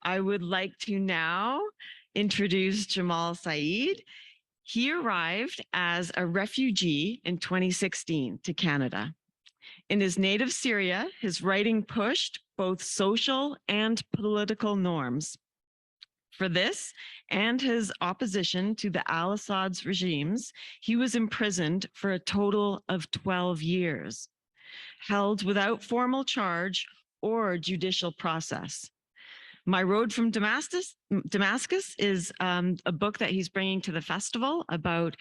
I would like to now introduce Jamal Saeed. He arrived as a refugee in 2016 to Canada. In his native Syria, his writing pushed both social and political norms. For this and his opposition to the al-Assads regimes, he was imprisoned for a total of 12 years, held without formal charge or judicial process. My Road from Damascus is a book that he's bringing to the festival about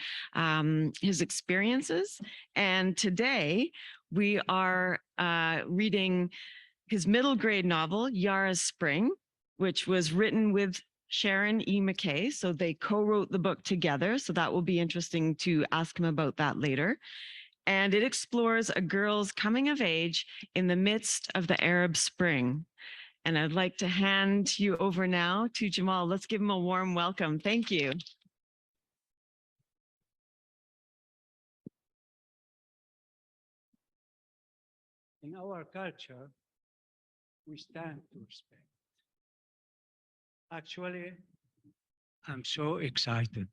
his experiences. And today we are reading his middle grade novel, Yara's Spring, which was written with Sharon E. McKay. So they co-wrote the book together. So that will be interesting to ask him about that later. And it explores a girl's coming of age in the midst of the Arab Spring. And I'd like to hand you over now to Jamal. Let's give him a warm welcome. Thank you. In our culture, we stand to respect. Actually, I'm so excited.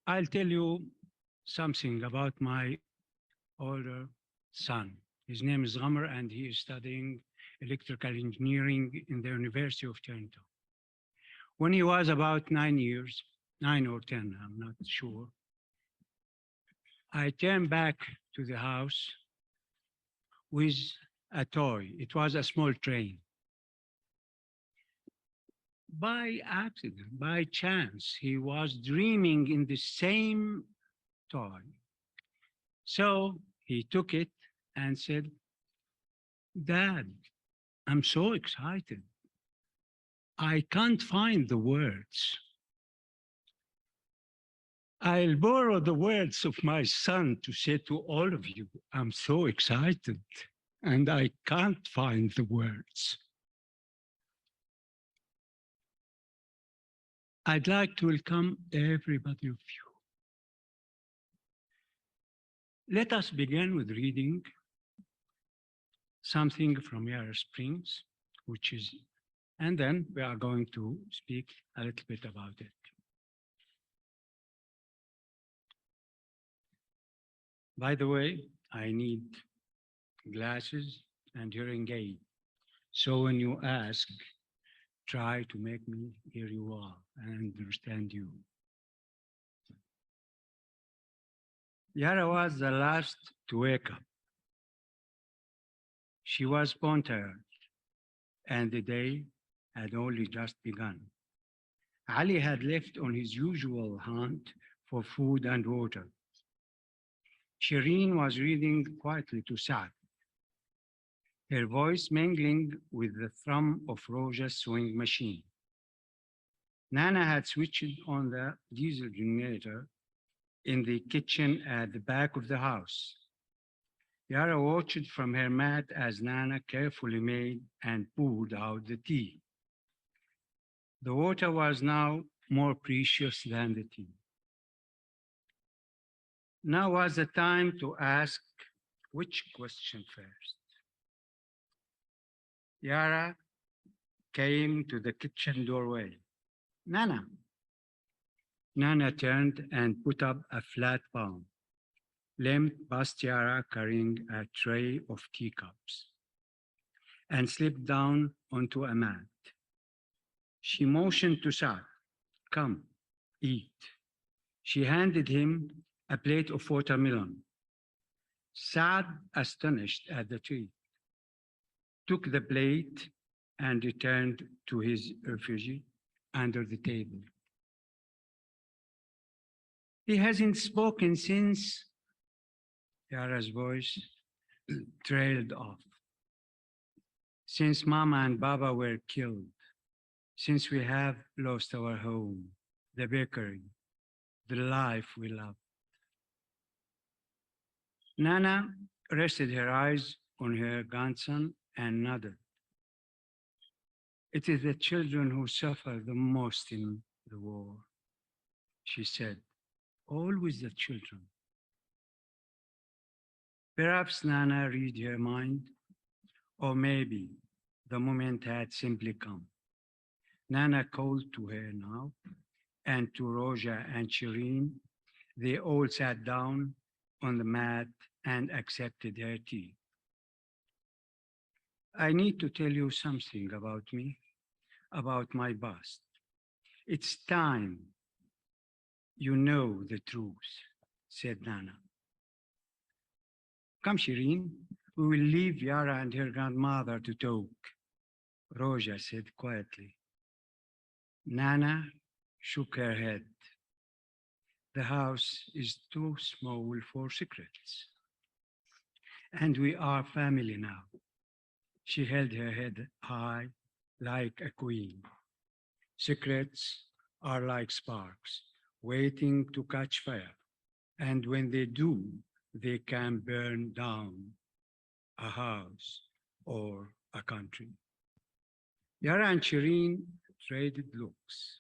I'll tell you something about my older son. His name is Ghamar, and he is studying electrical engineering in the University of Toronto. When he was about 9 years, 9 or 10, I'm not sure, I turned back to the house with a toy. It was a small train. By accident, by chance, he was dreaming in the same toy. So he took it and said, "Dad, I'm so excited. I can't find the words. I'll borrow the words of my son to say to all of you, I'm so excited and I can't find the words." I'd like to welcome everybody of you. Let us begin with reading something from Yara Springs, and then we are going to speak a little bit about it. By the way, I need glasses and hearing aid. So when you ask, try to make me hear you all and understand you. Yara was the last to wake up. She was bone tired, and the day had only just begun. Ali had left on his usual hunt for food and water. Shireen was reading quietly to Saad, her voice mingling with the thrum of Roja's sewing machine. Nana had switched on the diesel generator in the kitchen at the back of the house. Yara watched from her mat as Nana carefully made and poured out the tea. The water was now more precious than the tea. Now was the time to ask which question first. Yara came to the kitchen doorway. Nana. Nana turned and put up a flat palm, limped past Yara carrying a tray of teacups, and slipped down onto a mat. She motioned to Saad, "Come, eat." She handed him a plate of watermelon. Saad, astonished at the treat, took the plate and returned to his refugee under the table. He hasn't spoken since. Yara's voice trailed off. Since Mama and Baba were killed, since we have lost our home, the bakery, the life we love. Nana rested her eyes on her grandson and nodded. It is the children who suffer the most in the war, she said. Always the children. Perhaps Nana read her mind. Or maybe the moment had simply come. Nana called to her now, and to Roja and Shireen. They all sat down on the mat and accepted her tea. I need to tell you something about me, about my past. It's time you know the truth, said Nana. Come, Shireen, we will leave Yara and her grandmother to talk, Roja said quietly. Nana shook her head. The house is too small for secrets. And we are family now. She held her head high like a queen. Secrets are like sparks, waiting to catch fire. And when they do, they can burn down a house or a country. Yara and Shireen traded looks.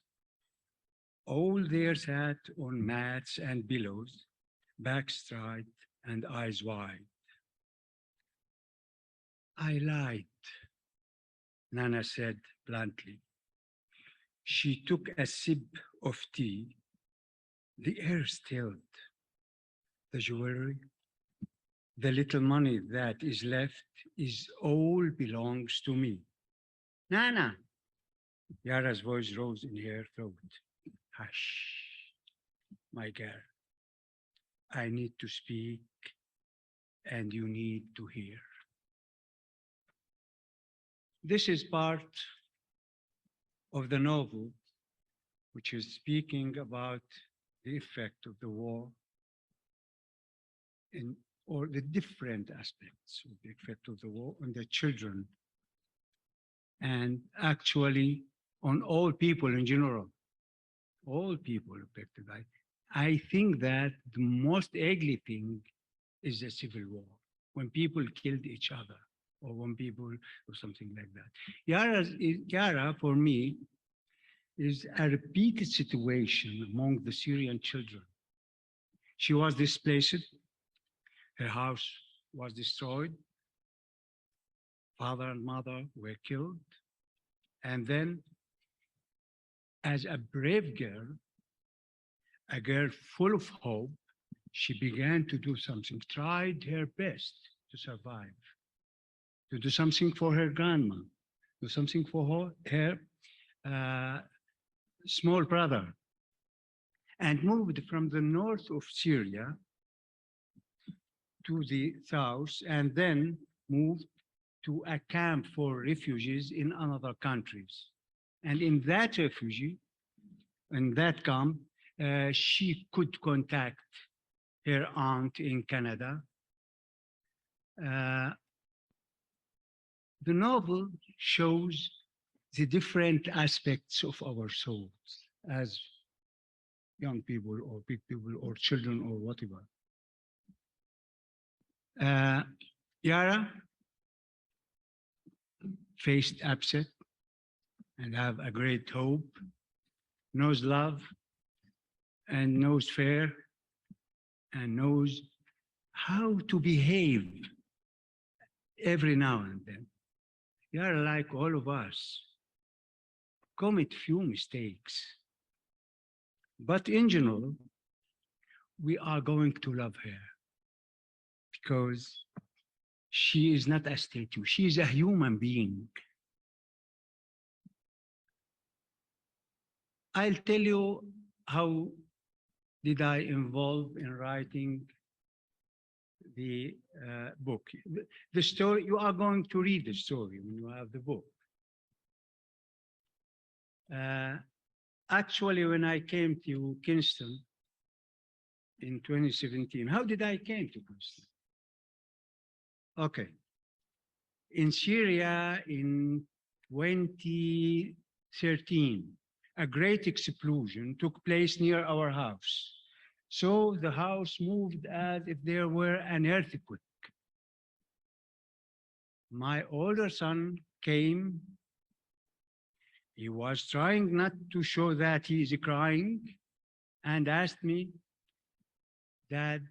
All there sat on mats and pillows, backs straight and eyes wide. I lied, Nana said bluntly. She took a sip of tea. The air stilled. The jewelry, the little money that is left, is all belongs to me. Nana, Yara's voice rose in her throat. Hush, my girl. I need to speak, and you need to hear. This is part of the novel, which is speaking about the effect of the war or the different aspects of the effect of the war on the children and actually on all people in general, all people affected. I think that the most ugly thing is the civil war, when people killed each other or when people or something like that. Yara, for me, is a repeated situation among the Syrian children. She was displaced, her house was destroyed, father and mother were killed, and then as a brave girl, a girl full of hope, she began to do something, tried her best to survive, to do something for her grandma, do something for her small brother, and moved from the north of Syria to the south, and then moved to a camp for refugees in other countries. And in that refugee, in that camp, she could contact her aunt in Canada. The novel shows the different aspects of our souls as young people or big people or children or whatever. Yara faced upset and have a great hope, knows love and knows fair and knows how to behave every now and then. Yara, like all of us, commit few mistakes. But in general, we are going to love her because she is not a statue. She is a human being. I'll tell you how did I involve in writing the book. The story, you are going to read the story when you have the book. Actually, when I came to Kingston in 2017, how did I came to Kingston? Okay. In Syria in 2013, a great explosion took place near our house. So the house moved as if there were an earthquake. My older son came. He was trying not to show that he is crying and asked me, Dad,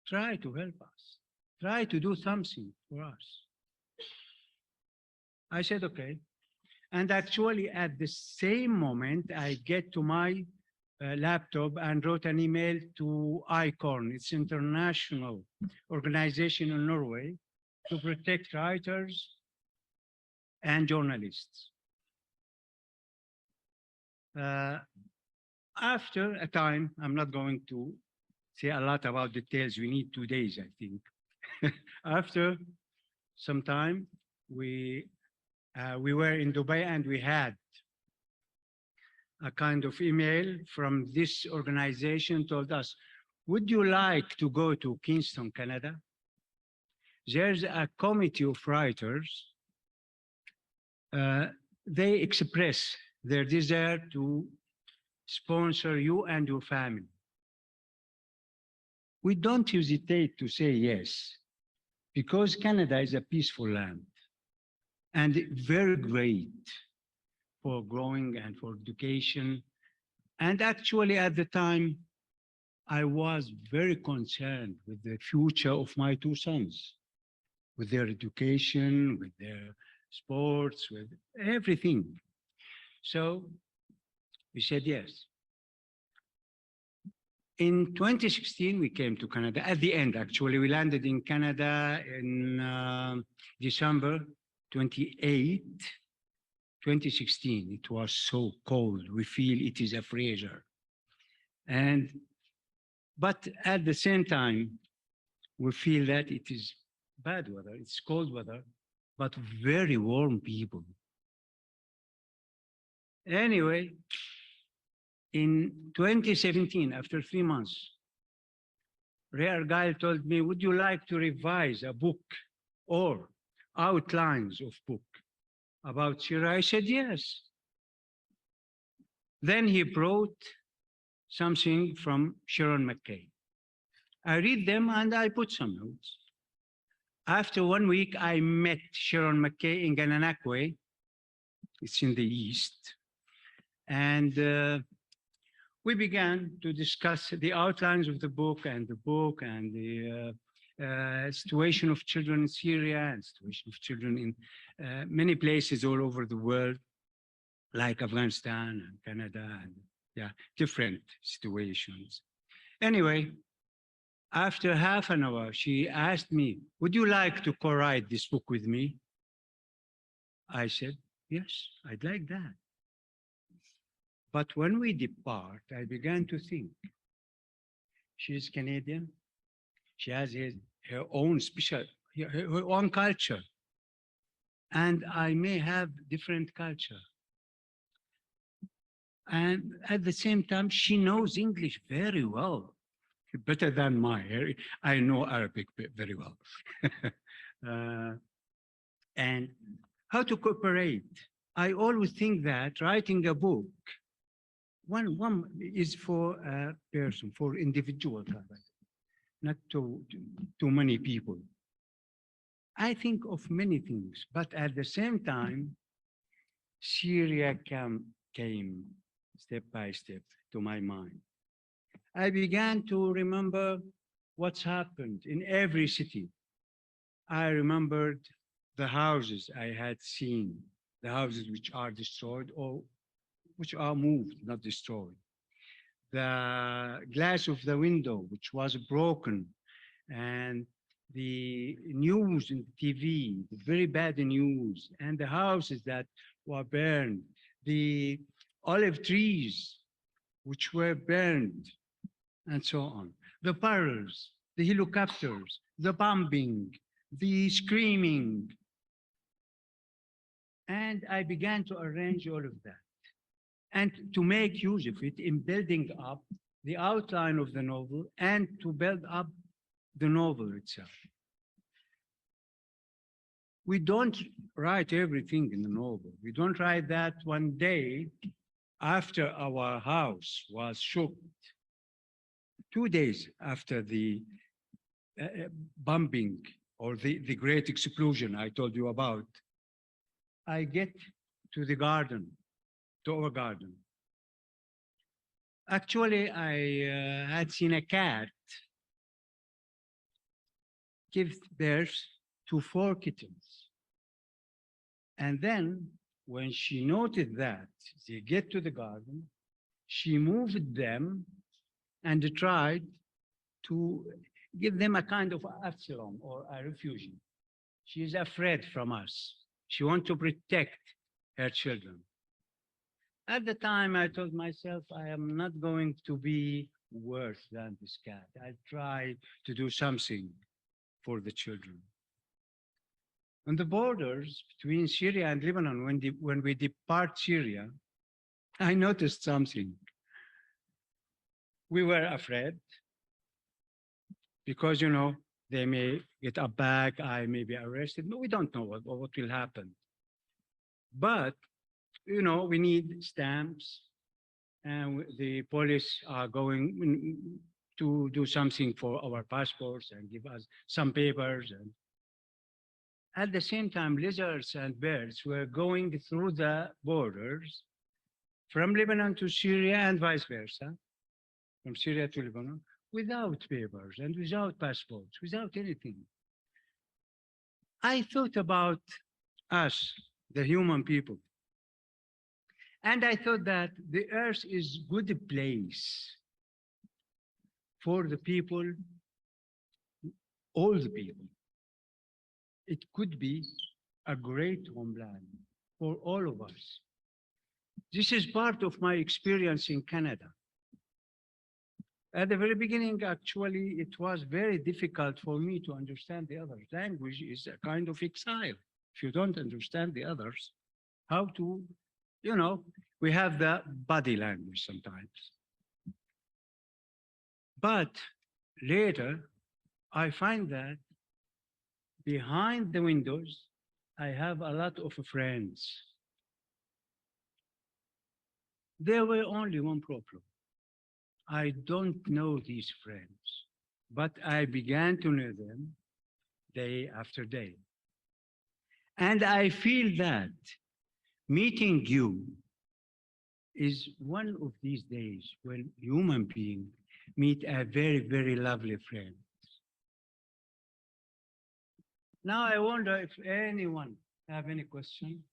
try to help us. Try to do something for us. I said, okay. And actually, at the same moment, I get to my laptop and wrote an email to ICORN. It's international organization in Norway to protect writers and journalists. After a time, I'm not going to say a lot about details. We need 2 days, I think. After some time, we were in Dubai and we had a kind of email from this organization told us, would you like to go to Kingston, Canada? There's a committee of writers. They express their desire to sponsor you and your family. We don't hesitate to say yes, because Canada is a peaceful land and very great for growing and for education. And actually, at the time, I was very concerned with the future of my two sons, with their education, with their sports, with everything. So we said yes. In 2016, we came to Canada. At the end, actually, we landed in Canada in December 28, 2016. It was so cold. We feel it is a freezer. But at the same time, we feel that it is bad weather. It's cold weather, but very warm people. Anyway, in 2017, after 3 months, Ray Argyle told me, would you like to revise a book or outlines of book about Syria? I said, yes. Then he brought something from Sharon McKay. I read them and I put some notes. After 1 week, I met Sharon McKay in Gananakwe. It's in the east. And we began to discuss the outlines of the book and the situation of children in Syria and situation of children in many places all over the world, like Afghanistan and Canada, and different situations. Anyway, after half an hour, she asked me, would you like to co-write this book with me? I said, yes, I'd like that. But when we depart, I began to think, she's Canadian. She has her own special, her own culture. And I may have different culture. And at the same time, she knows English very well, better than mine. I know Arabic very well. And how to cooperate. I always think that writing a book, one is for a person, for individual, not too many people. I think of many things, but at the same time, Syria came step by step to my mind. I began to remember what's happened in every city. I remembered the houses I had seen, the houses which are destroyed or which are moved, not destroyed. The glass of the window, which was broken, and the news in the TV, the very bad news, and the houses that were burned, the olive trees which were burned, and so on. The barrels, the helicopters, the bombing, the screaming. And I began to arrange all of that and to make use of it in building up the outline of the novel and to build up the novel itself. We don't write everything in the novel. We don't write that one day after our house was shook, 2 days after the bombing or the great explosion I told you about. I get to the garden, to our garden. Actually, I had seen a cat give birth to 4 kittens. And then when she noted that they get to the garden, she moved them and tried to give them a kind of asylum or a refugee. She is afraid from us. She wants to protect her children. At the time, I told myself, I am not going to be worse than this cat. I'll try to do something for the children. On the borders between Syria and Lebanon, when we depart Syria, I noticed something. We were afraid because, they may get a bag, I may be arrested, but we don't know what will happen. But, we need stamps, and the police are going to do something for our passports and give us some papers. And at the same time, lizards and birds were going through the borders from Lebanon to Syria and vice versa, from Syria to Lebanon, without papers and without passports, without anything. I thought about us, the human people. And I thought that the earth is a good place for the people, all the people. It could be a great homeland for all of us. This is part of my experience in Canada. At the very beginning, actually, it was very difficult for me to understand the others. Language is a kind of exile. If you don't understand the others, how to, we have the body language sometimes. But later, I find that behind the windows, I have a lot of friends. There were only one problem. I don't know these friends, but I began to know them day after day. And I feel that meeting you is one of these days when human beings meet a very, very lovely friend. Now I wonder if anyone have any question.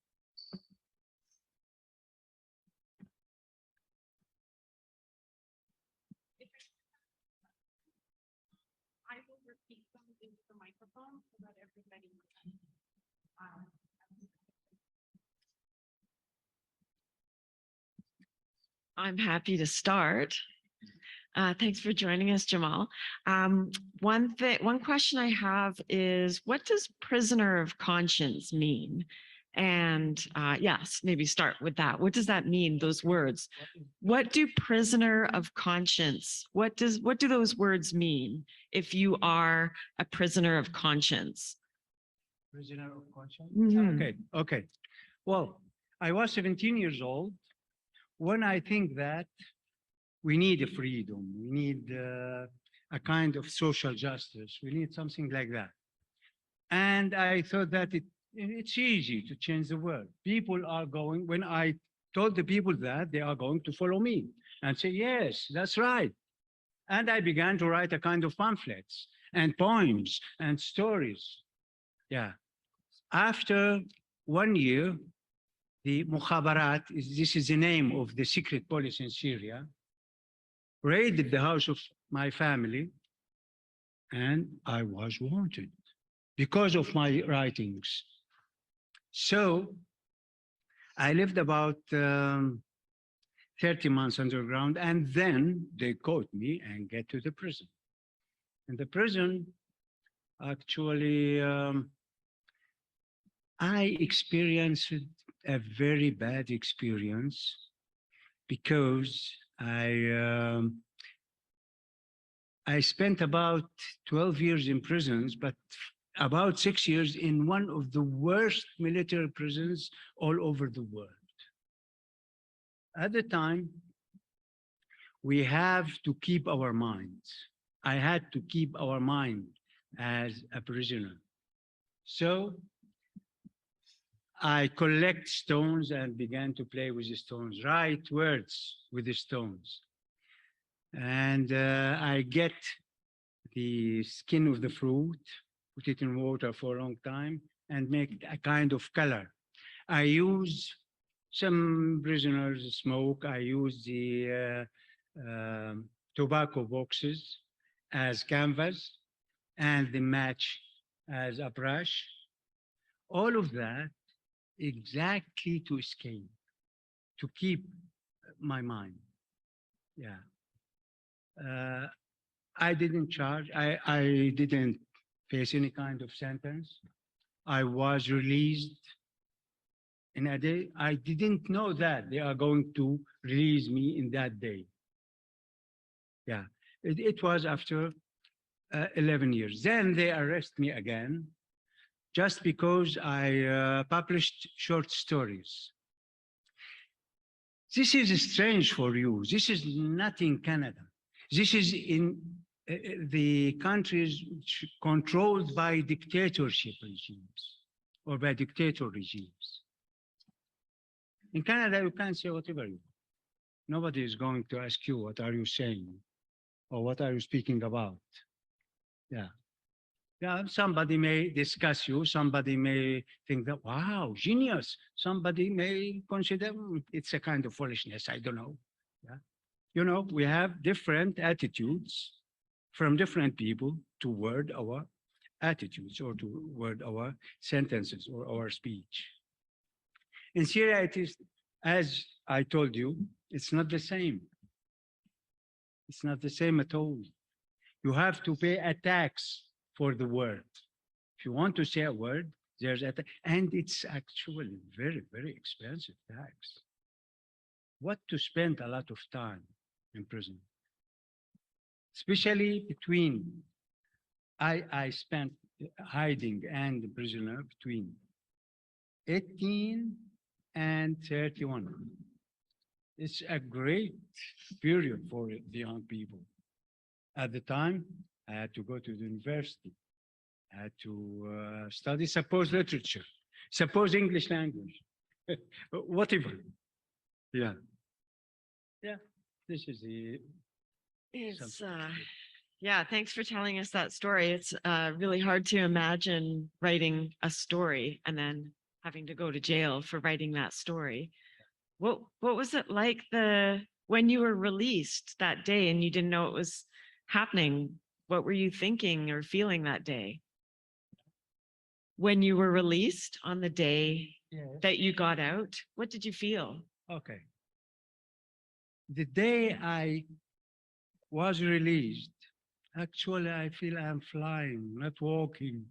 I will repeat something into the microphone so that everybody I'm happy to start. Thanks for joining us, Jamal. One question I have is, what does prisoner of conscience mean? And yes, maybe start with that. What does that mean, those words? What do prisoner of conscience, what do those words mean if you are a prisoner of conscience? Prisoner of conscience? Mhm. Okay. Well, I was 17 years old when I think that we need a freedom, we need a kind of social justice, we need something like that. And I thought that it's easy to change the world. People are going, when I told the people that, they are going to follow me and say, yes, that's right. And I began to write a kind of pamphlets and poems and stories. Yeah. After 1 year, the Mukhabarat, this is the name of the secret police in Syria, raided the house of my family, and I was wanted because of my writings. So I lived about 30 months underground, and then they caught me and get to the prison. In the prison, actually, I experienced a very bad experience because I spent about 12 years in prisons, but about 6 years in one of the worst military prisons all over the world. At the time, we have to keep our minds. I had to keep our mind as a prisoner. So I collect stones and began to play with the stones, write words with the stones. And I get the skin of the fruit, put it in water for a long time, and make a kind of color. I use some prisoners smoke. I use the tobacco boxes as canvas and the match as a brush. All of that exactly to escape, to keep my mind. Yeah. Uh, I didn't charge. I didn't face any kind of sentence. I was released in a day. I didn't know that they are going to release me in that day. Yeah, it was after 11 years. Then they arrest me again just because I published short stories. This is strange for you. This is not in Canada. This is in the countries which controlled by dictatorship regimes or by dictator regimes. In Canada, you can say whatever you want. Nobody is going to ask you, what are you saying? Or what are you speaking about? Yeah. Yeah, somebody may discuss you. Somebody may think that, wow, genius. Somebody may consider it's a kind of foolishness. I don't know. Yeah. You know, we have different attitudes from different people toward our attitudes or toward our sentences or our speech. In Syria, it is, as I told you, it's not the same. It's not the same at all. You have to pay a tax for the word. If you want to say a word, there's a and it's actually very, very expensive tax. What to spend a lot of time in prison, especially between I spent hiding and the prisoner between 18 and 31. It's a great period for the young people. At the time, I had to go to the university. I had to study suppose literature, suppose English language, whatever. Yeah. Yeah. This is the. It's yeah, thanks for telling us that story. It's really hard to imagine writing a story and then having to go to jail for writing that story. What was it like when you were released that day and you didn't know it was happening? What were you thinking or feeling that day? When you were released on the day that you got out, what did you feel? Okay. The day I was released, actually, I feel I'm flying, not walking.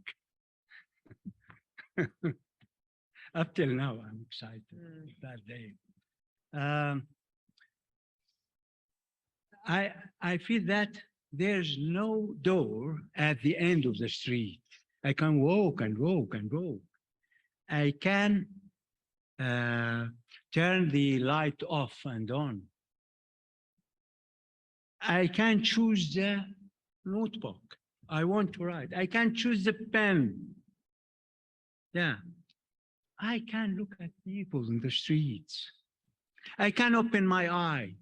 Up till now, I'm excited that day. I feel that there's no door at the end of the street. I can walk and walk and walk. I can turn the light off and on. I can choose the notebook I want to write. I can choose the pen. Yeah. I can look at people in the streets. I can open my eye.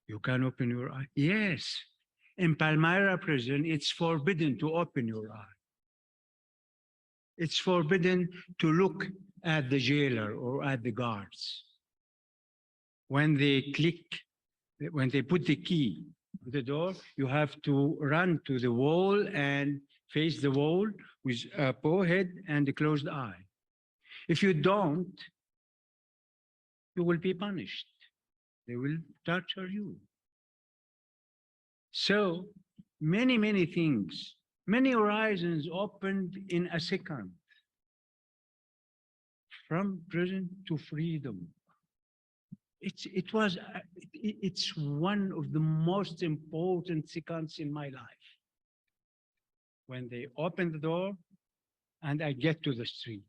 You can open your eye. Yes. In Palmyra prison, it's forbidden to open your eye. It's forbidden to look at the jailer or at the guards. When they put the key on the door, you have to run to the wall and face the wall with a forehead and a closed eye. If you don't, you will be punished. They will torture you. So many, many things, many horizons opened in a second. From prison to freedom. It's one of the most important seconds in my life. When they open the door and I get to the street.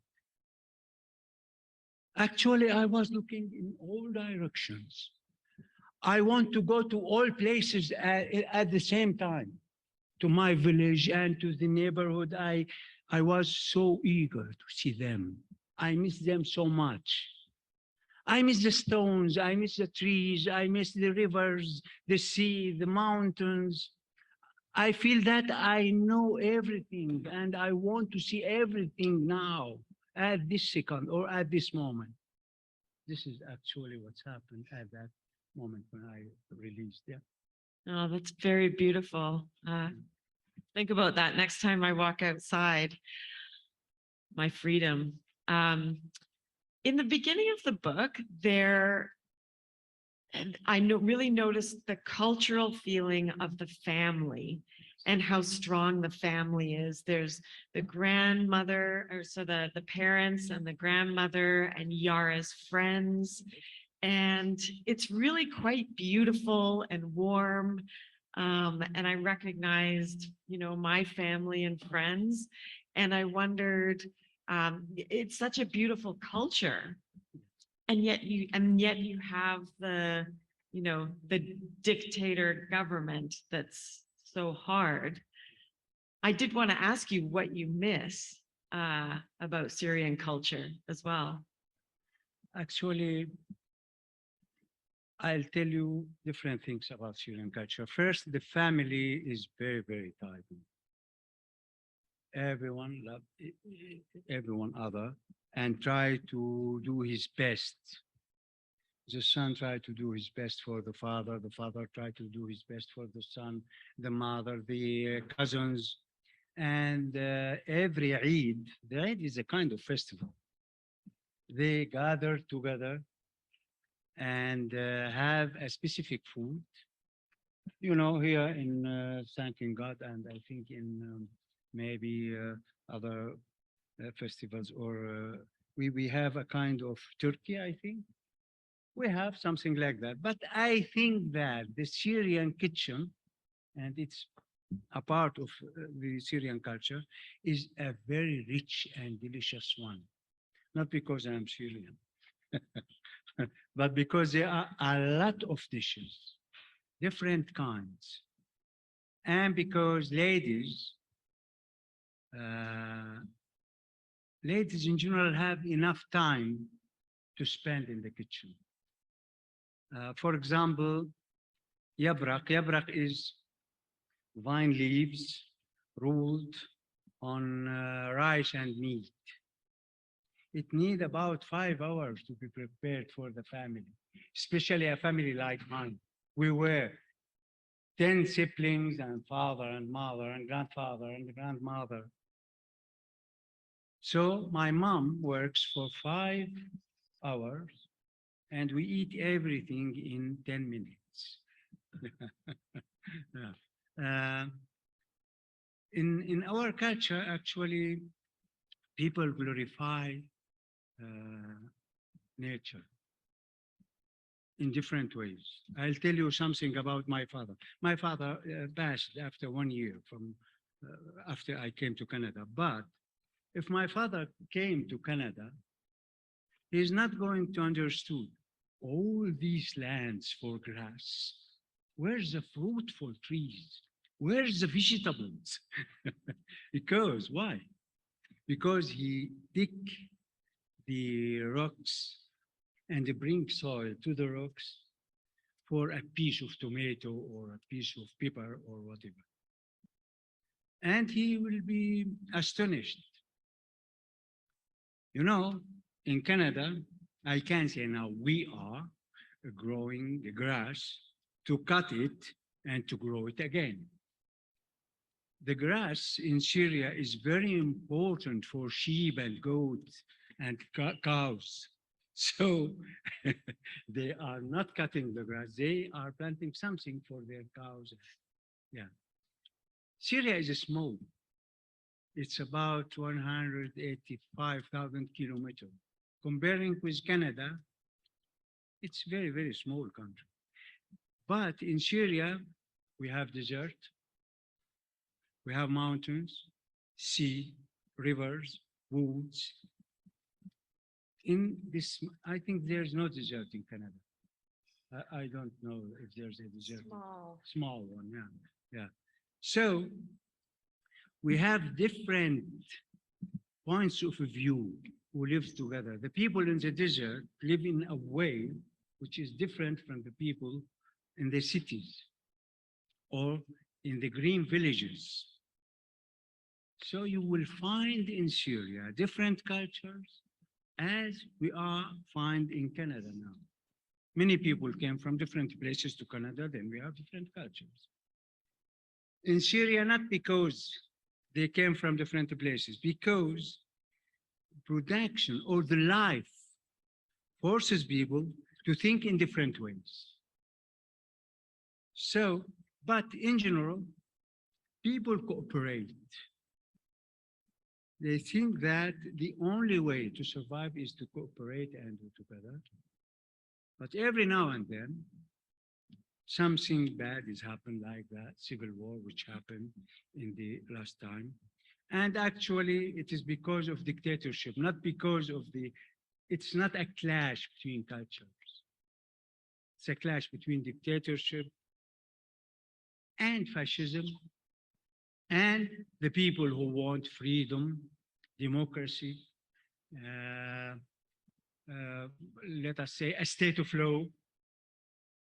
Actually, I was looking in all directions. I want to go to all places at the same time, to my village and to the neighborhood. I was so eager to see them. I miss them so much. I miss the stones, I miss the trees, I miss the rivers, the sea, the mountains. I feel that I know everything and I want to see everything now at this second or at this moment. This is actually what's happened at that moment when I released. Yeah. Oh, that's very beautiful. Think about that next time I walk outside. My freedom. In the beginning of the book, and I really noticed the cultural feeling of the family and how strong the family is. There's the grandmother, or so the parents and the grandmother and Yara's friends. And it's really quite beautiful and warm. And I recognized, my family and friends. And I wondered, it's such a beautiful culture, and yet you have the dictator government that's so hard. I did want to ask you what you miss about Syrian culture as well. Actually, I'll tell you different things about Syrian culture. First, the family is very, very tight. Everyone love everyone other and try to do his best. The son tried to do his best for the father tried to do his best for the son, the mother, the cousins. And every Eid, the Eid is a kind of festival. They gather together and have a specific food. Here in thanking God, and I think in maybe other festivals, or we have a kind of turkey, I think. We have something like that. But I think that the Syrian kitchen, and it's a part of the Syrian culture, is a very rich and delicious one. Not because I'm Syrian, but because there are a lot of dishes, different kinds. And because uh, ladies in general have enough time to spend in the kitchen. For example, yabrak is vine leaves rolled on rice and meat. It needs about 5 hours to be prepared for the family, especially a family like mine. We were 10 siblings and father and mother and grandfather and grandmother. So my mom works for 5 hours and we eat everything in 10 minutes. Yeah. In our culture, actually, people glorify nature in different ways. I'll tell you something about my father. My father passed after 1 year from after I came to Canada. But if my father came to Canada, he's not going to understand all these lands for grass. Where's the fruitful trees? Where's the vegetables? Because why? Because he dig the rocks and bring soil to the rocks for a piece of tomato or a piece of pepper or whatever. And he will be astonished. In Canada, I can say now we are growing the grass to cut it and to grow it again. The grass in Syria is very important for sheep and goats and cows. So they are not cutting the grass, they are planting something for their cows. Yeah. Syria is small. It's about 185,000 kilometers. Comparing with Canada, it's very, very small country. But in Syria, we have desert, we have mountains, sea, rivers, woods. In this, I think there's no desert in Canada. I don't know if there's a desert. Small one, yeah. Yeah. So we have different points of view who live together. The people in the desert live in a way which is different from the people in the cities or in the green villages. So you will find in Syria different cultures as we are find in Canada now. Many people came from different places to Canada, then we have different cultures. In Syria, not because they came from different places, because production or the life forces people to think in different ways. So, but in general, people cooperate. They think that the only way to survive is to cooperate and do together. But every now and then, something bad has happened, like that civil war, which happened in the last time. And actually, it is because of dictatorship, not because of it's not a clash between cultures. It's a clash between dictatorship and fascism and the people who want freedom, democracy, let us say a state of law.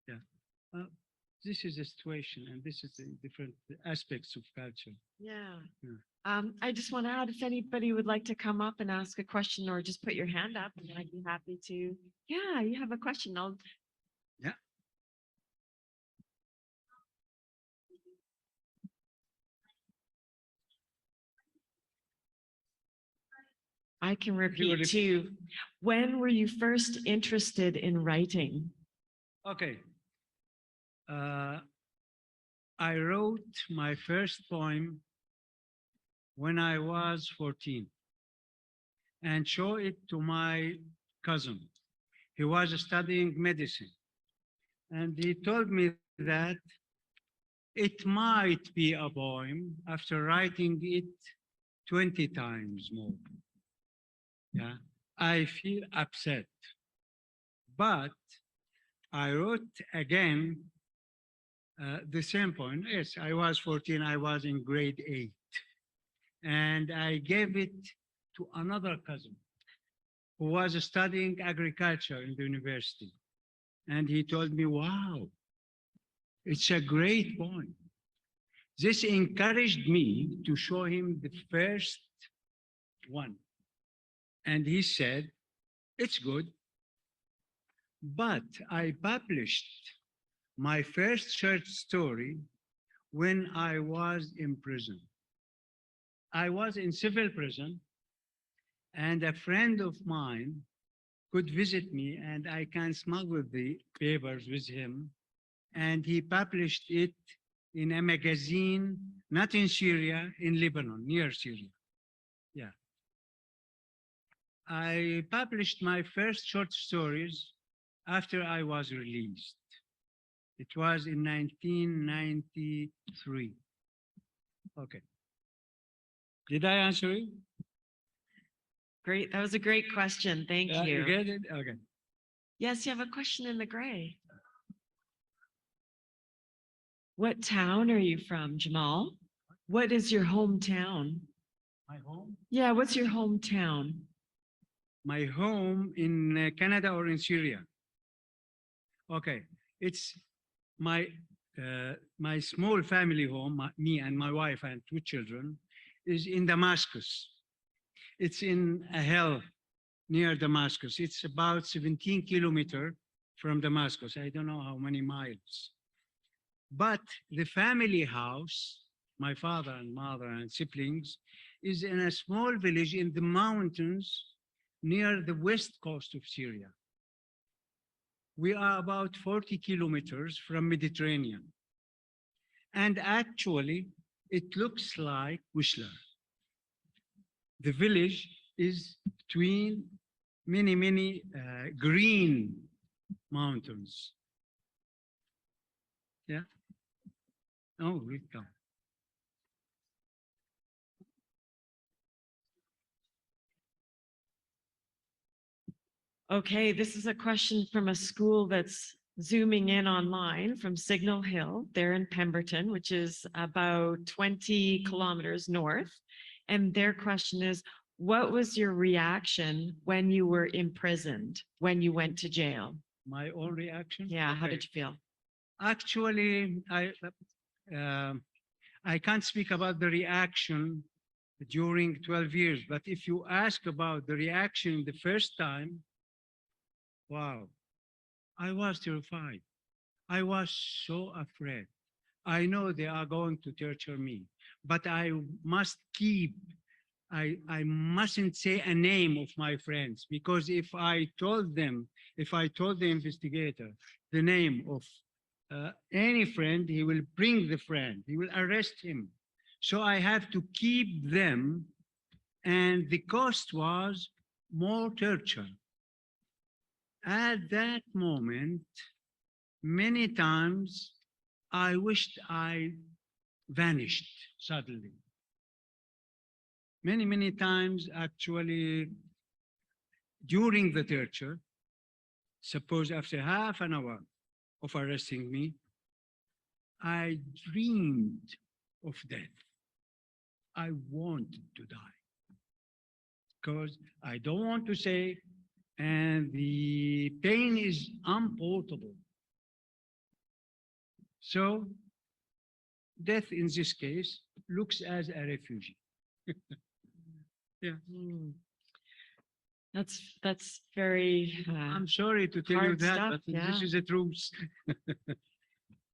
Yeah. This is a situation, and this is the different aspects of culture. Yeah. Yeah. I just want to add, if anybody would like to come up and ask a question or just put your hand up, and I'd be happy to. Yeah, you have a question. Yeah. I can you repeat repeat. too. When were you first interested in writing? Okay. I wrote my first poem when I was 14 and showed it to my cousin. He was studying medicine, and he told me that it might be a poem after writing it 20 times more. Yeah, I feel upset. But I wrote again the same poem. Yes, I was 14, I was in grade 8. And I gave it to another cousin who was studying agriculture in the university. And he told me, wow, it's a great poem. This encouraged me to show him the first one. And he said, it's good. But I published my first short story when I was in prison. I was in civil prison, and a friend of mine could visit me, and I can smuggle the papers with him. And he published it in a magazine, not in Syria, in Lebanon, near Syria. Yeah. I published my first short stories after I was released. It was in 1993. Okay. Did I answer you? Great. That was a great question. Thank You you. get it? Okay. Yes, you have a question in the gray. What town are you from, Jamal? What is your hometown? My home? Yeah, what's your hometown? My home in Canada or in Syria? Okay. It's my my small family home, me and my wife and 2 children, is in Damascus. It's in a hill near Damascus. It's about 17 kilometers from Damascus. I don't know how many miles. But the family house, my father and mother and siblings, is in a small village in the mountains near the west coast of Syria. We are about 40 kilometers from Mediterranean. And actually, it looks like Whistler. The village is between many green mountains. Yeah. Oh, we come. Okay, this is a question from a school that's zooming in online from Signal Hill. They're in Pemberton, which is about 20 kilometers north. And their question is, what was your reaction when you were imprisoned, when you went to jail? My own reaction? Yeah, how Okay. did you feel? Actually, I can't speak about the reaction during 12 years. But if you ask about the reaction the first time, wow, I was terrified. I was so afraid. I know they are going to torture me, but I must keep, I mustn't say a name of my friends, because if I told the investigator the name of any friend, he will bring the friend, he will arrest him. So I have to keep them, and the cost was more torture. At that moment, many times I wished I vanished suddenly. Many times, actually, during the torture, suppose after half an hour of arresting me, I dreamed of death. I wanted to die because I don't want to say, and the pain is unportable. So death in this case looks as a refugee. Yeah. Mm. That's very I'm sorry to tell you hard that, stuff, but yeah. this is the truth.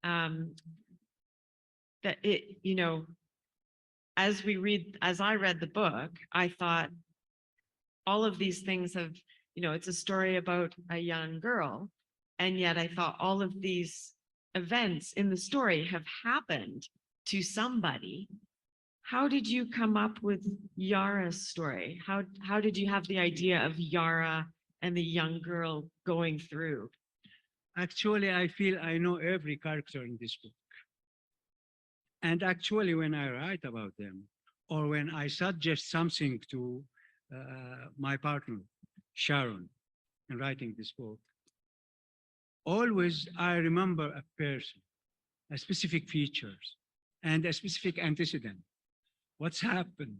That it, you know, as I read the book, I thought all of these things have, you know, it's a story about a young girl, and yet I thought all of these events in the story have happened to somebody. How did you come up with Yara's story? How did you have the idea of Yara and the young girl going through? Actually, I feel I know every character in this book. And actually, when I write about them, or when I suggest something to my partner, Sharon, in writing this book, always I remember a person, a specific features, and a specific antecedent, what's happened.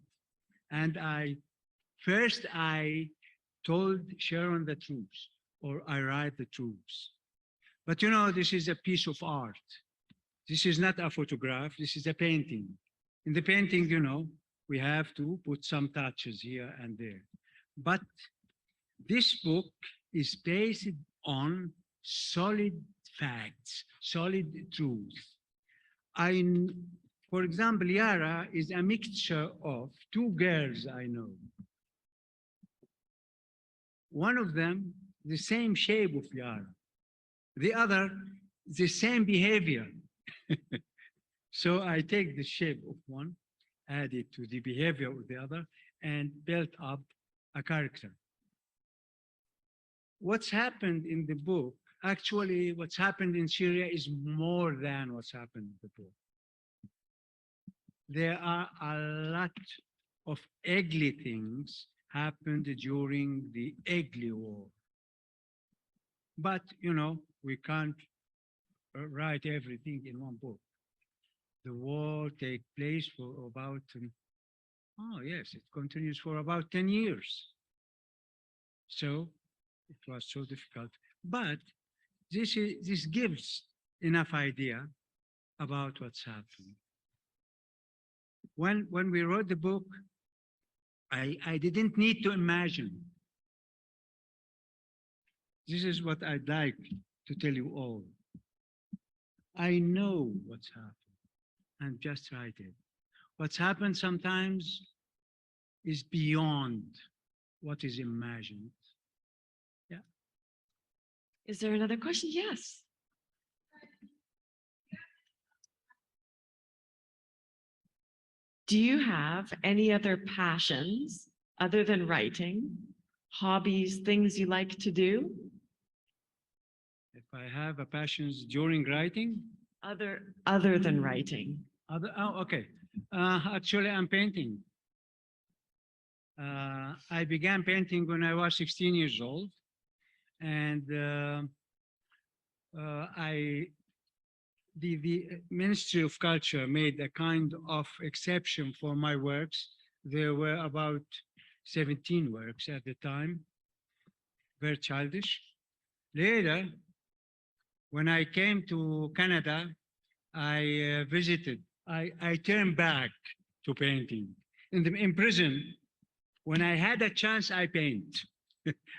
And I told Sharon the truth, or I write the truth. But you know, this is a piece of art. This is not a photograph, this is a painting. In the painting, you know, we have to put some touches here and there. But this book is based on solid facts, solid truth. For example, Yara is a mixture of two girls I know. One of them, the same shape of Yara. The other, the same behavior. So I take the shape of one, add it to the behavior of the other, and built up a character. What's happened in the book, actually what's happened in Syria is more than what's happened in the book. There are a lot of ugly things happened during the ugly war. But, you know, we can't write everything in one book. The war take place for about, oh yes, it continues for about 10 years. So it was so difficult. But this gives enough idea about what's happening. When we wrote the book, I didn't need to imagine. This is what I'd like to tell you all. I know what's happened and just write it. What's happened sometimes is beyond what is imagined. Yeah. Is there another question? Yes. Do you have any other passions other than writing, hobbies, things you like to do? If I have a passions during writing, Other than writing. okay. Actually, I'm painting. I began painting when I was 16 years old, and the Ministry of Culture made a kind of exception for my works. There were about 17 works at the time, very childish. Later, when I came to Canada, I turned back to painting. in prison, when I had a chance, I paint.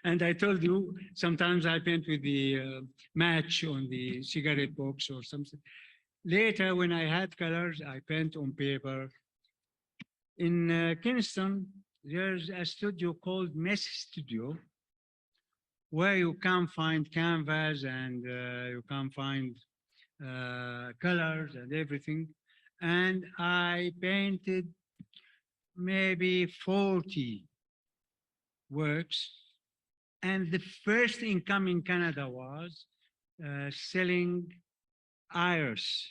And I told you, sometimes I paint with the match on the cigarette box or something. Later, when I had colors, I paint on paper. In Kingston, there's a studio called Mess Studio, where you can find canvas and you can find colors and everything. And I painted maybe 40 works. And the first income in Canada was selling iris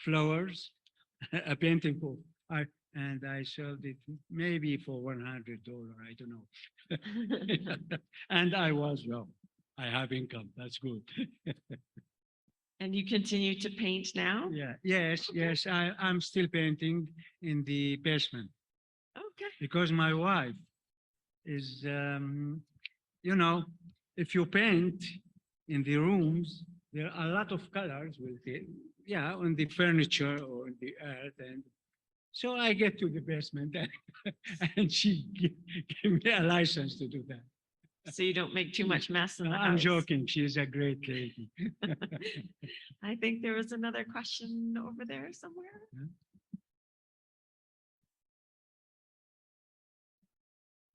flowers, a painting for, and I sold it maybe for $100, I don't know. And I was, well, I have income, that's good. And you continue to paint now? Yeah, yes, yes, I'm still painting in the basement Okay. because my wife is, you know, if you paint in the rooms, there are a lot of colors with it, yeah, on the furniture or on the earth. And so I get to the basement and she gave me a license to do that. So you don't make too much mess in the I'm house. joking. She's a great lady. I think there was another question over there somewhere. Yeah.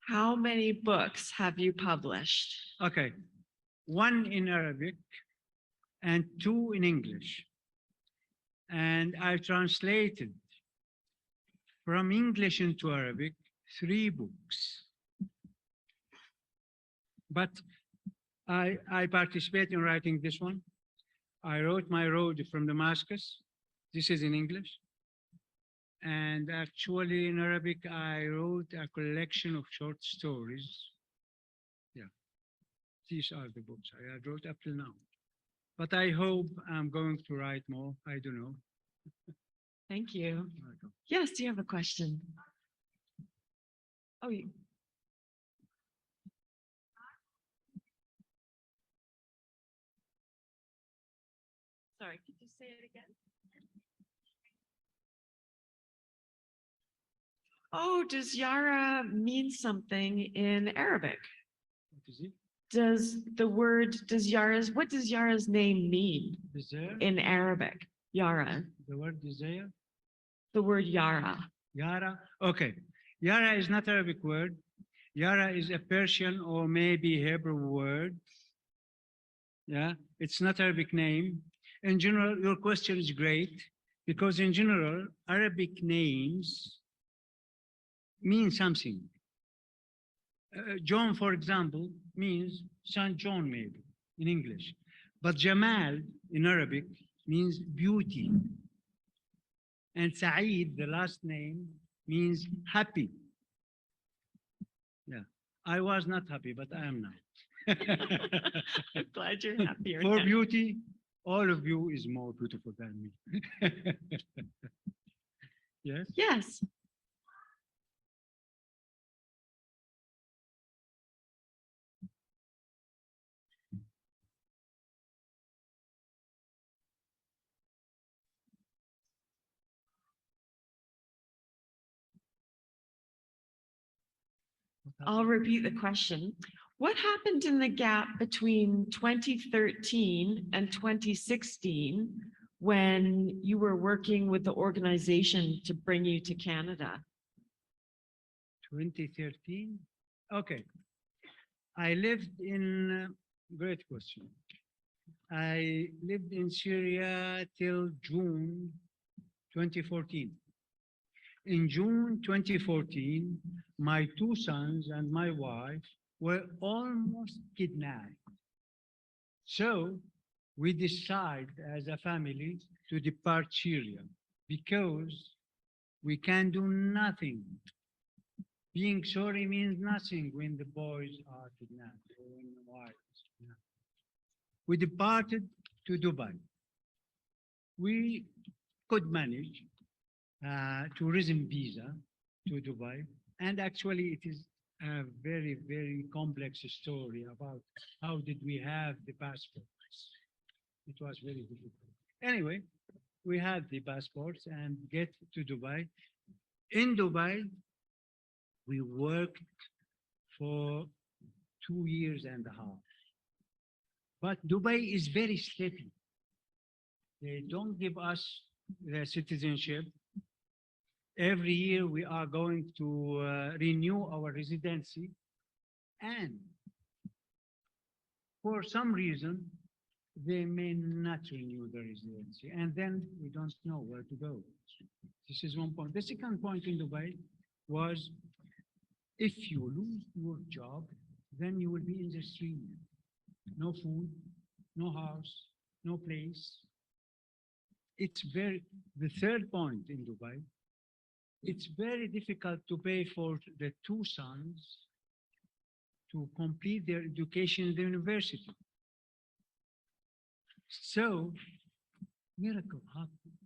How many books have you published? Okay. One in Arabic and two in English. And I translated from English into Arabic 3 books. But I participate in writing this one. I wrote My Road from Damascus. This is in English. And actually in Arabic, I wrote a collection of short stories. Yeah, these are the books I wrote up till now. But I hope I'm going to write more. I don't know. Thank you. Yes, do you have a question? Oh, you. Sorry, could you say it again? Oh, does Yara mean something in Arabic? What is it? What does Yara's name mean Desire? in Arabic? Yara, The word desire? the word Yara. Yara? Okay. Yara is not Arabic word. Yara is a Persian or maybe Hebrew word. Yeah, it's not Arabic name. In general, your question is great because in general, Arabic names mean something. John, for example, means Saint John maybe in English. But Jamal in Arabic means beauty. And Saeed, the last name, means happy. Yeah, I was not happy, but I am now. I'm glad you're happier For now. beauty, all of you is more beautiful than me. Yes? Yes. I'll repeat the question. What happened in the gap between 2013 and 2016 when you were working with the organization to bring you to Canada? 2013? Okay. I lived in, great question. I lived in Syria till June 2014. In June 2014, my 2 sons and my wife were almost kidnapped. So we decided as a family to depart Syria because we can do nothing. Being sorry means nothing when the boys are kidnapped or when the wife is kidnapped. We departed to Dubai. We could manage tourism visa to Dubai. And actually it is a very, very complex story about how did we have the passports. It was very difficult. Anyway, we had the passports and get to Dubai. In Dubai, We worked for 2 years and a half. But Dubai is very steady. They don't give us the citizenship. Every year we are going to renew our residency, and for some reason they may not renew the residency, and then we don't know where to go. This is one point. The second point in Dubai was, if you lose your job, then you will be in the street. No food, no house, no place. The third point in Dubai, it's very difficult to pay for the two sons to complete their education in the university. So, miracle happened.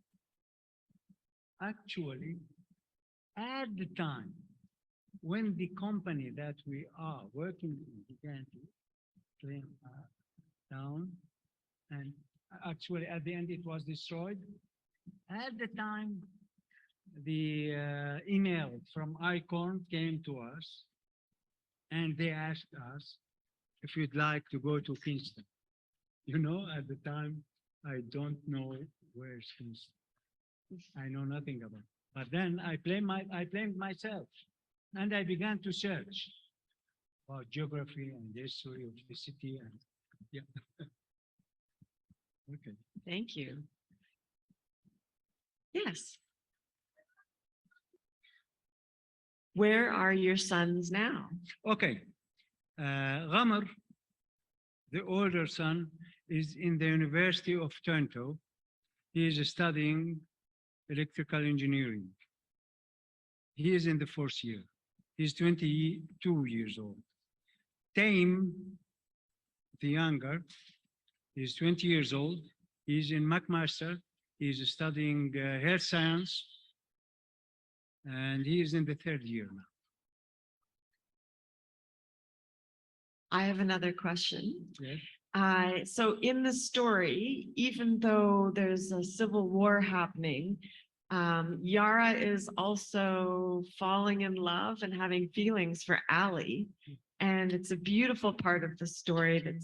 Actually, at the time when the company that we are working in began to clean down, and actually at the end it was destroyed, at the time the email from ICON came to us, and they asked us if we'd like to go to Kingston. You know, at the time, I don't know where's Kingston. I know nothing about it. But then I blamed myself, and I began to search about geography and the history of the city. And yeah. Okay. Thank you. Yes. Where are your sons now? Okay. Ghamar, the older son, is in the University of Toronto. He is studying electrical engineering. He is in the fourth year. He's 22 years old. Taim, the younger, is 20 years old. He's in McMaster. He's studying health science, and he is in the third year now. I have another question. Yes. So in the story, even though there's a civil war happening, Yara is also falling in love and having feelings for Ali. And it's a beautiful part of the story that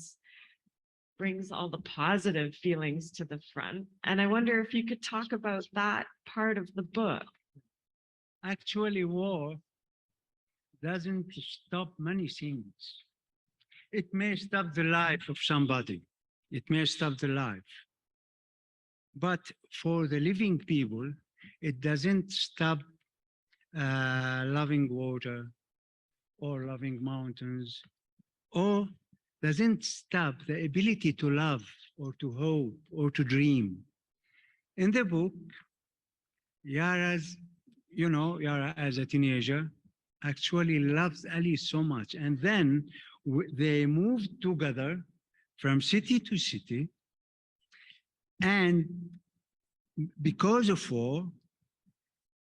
brings all the positive feelings to the front. And I wonder if you could talk about that part of the book. Actually, war doesn't stop many things. It may stop the life of somebody. It may stop the life. But for the living people, it doesn't stop loving water or loving mountains, or doesn't stop the ability to love or to hope or to dream. In the book, Yara as a teenager actually loves Ali so much. And then they moved together from city to city. And because of war,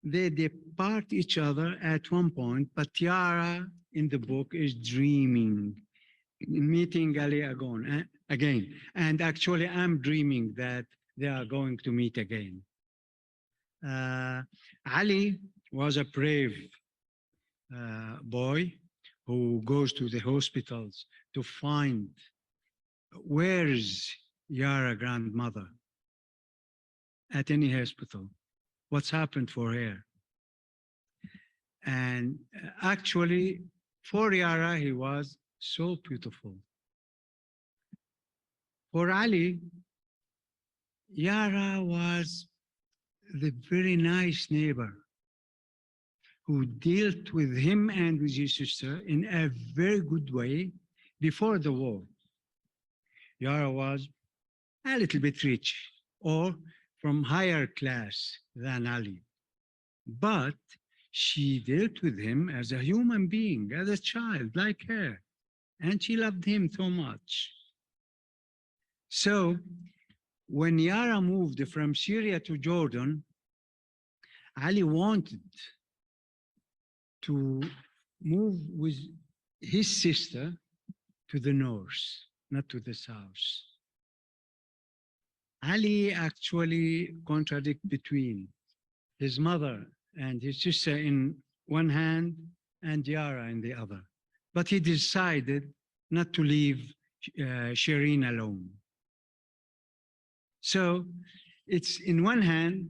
they depart each other at one point. But Yara in the book is dreaming, meeting Ali again. And actually, I'm dreaming that they are going to meet again. Ali was a brave boy who goes to the hospitals to find where's Yara grandmother at any hospital, what's happened for her. And actually, for Yara, he was so beautiful. For Ali, Yara was the very nice neighbor who dealt with him and with his sister in a very good way before the war. Yara was a little bit rich or from higher class than Ali, but she dealt with him as a human being, as a child like her, and she loved him so much. So when Yara moved from Syria to Jordan, Ali wanted to move with his sister to the north, not to the south. Ali actually contradicted between his mother and his sister in one hand and Yara in the other. But he decided not to leave Shireen alone. So it's in one hand,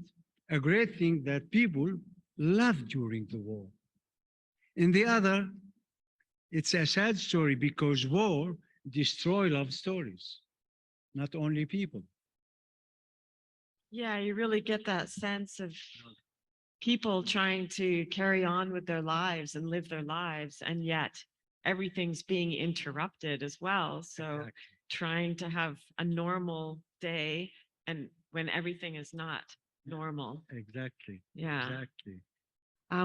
a great thing that people loved during the war. In the other, it's a sad story because war destroys love stories, not only people. Yeah, you really get that sense of people trying to carry on with their lives and live their lives, and yet everything's being interrupted as well. So Exactly. trying to have a normal day and when everything is not normal. Exactly. Yeah. Exactly.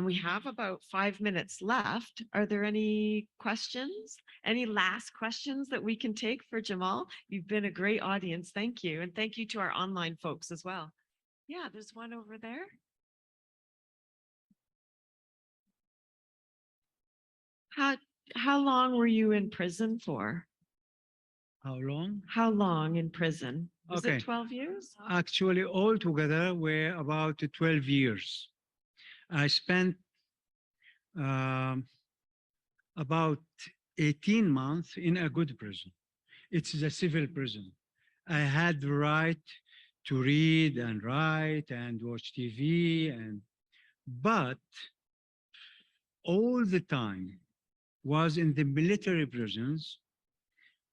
We have about 5 minutes left. Are there any questions? Any last questions that we can take for Jamal? You've been a great audience. Thank you. And thank you to our online folks as well. Yeah, there's one over there. How how long were you in prison for? How long? How long in prison? Was Okay. it 12 years? Actually, altogether, we're about 12 years. I spent um, about 18 months in a good prison. It's a civil prison. I had the right to read and write and watch TV, but all the time was in the military prisons,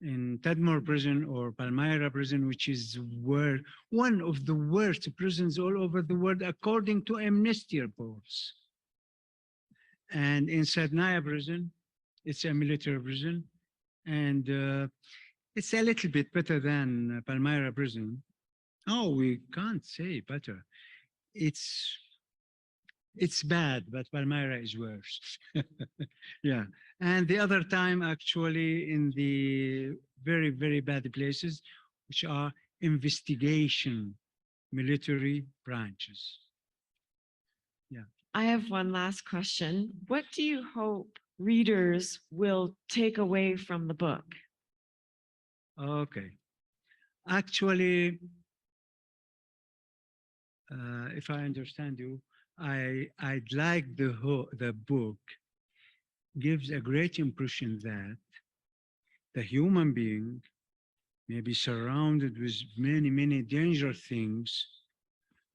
in Tadmor prison or Palmyra prison, which is where one of the worst prisons all over the world, according to Amnesty reports. And in Sadnaya prison, it's a military prison, and it's a little bit better than Palmyra prison. Oh, we can't say better. It's bad, but Palmyra is worse. Yeah. And the other time, actually, in the very, very bad places, which are investigation military branches. Yeah. I have one last question. What do you hope readers will take away from the book? Okay. Actually, if I understand you, I'd like the book gives a great impression that the human being may be surrounded with many, many dangerous things,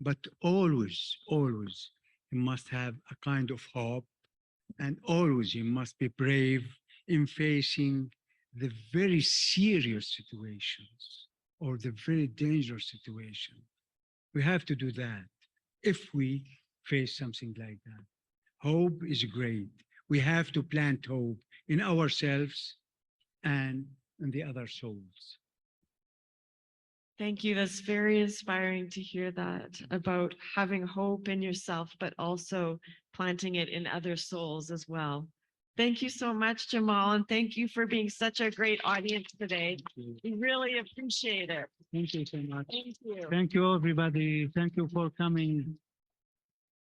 but always, he must have a kind of hope, and always he must be brave in facing the very serious situations or the very dangerous situation. We have to do that if we face something like that. Hope is great. We have to plant hope in ourselves and in the other souls. Thank you. That's very inspiring to hear that about having hope in yourself, but also planting it in other souls as well. Thank you so much, Jamal, and thank you for being such a great audience today. We really appreciate it. Thank you so much. Thank you. Thank you, everybody. Thank you for coming.